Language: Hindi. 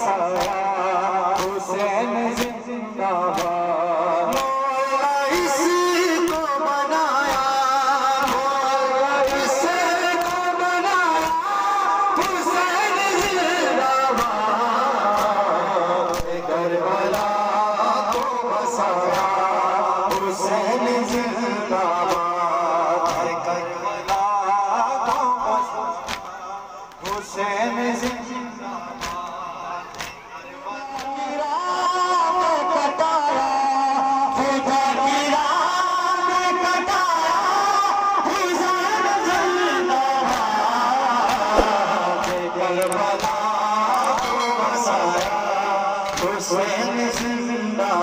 बसाया, हुसैन जिंदाबाद। मौला इसको बनाया, मौला इसको बनाया, हुसैन जिंदाबाद। करबला को बसाया, हुसैन जिंदाबाद। करबला को बसाया, हुसैन जिंदाबाद। कटाया, खुदा की राह में कटाया, हुसैन जिंदाबाद। करबला को बसाया, हुसैन जिंदाबाद।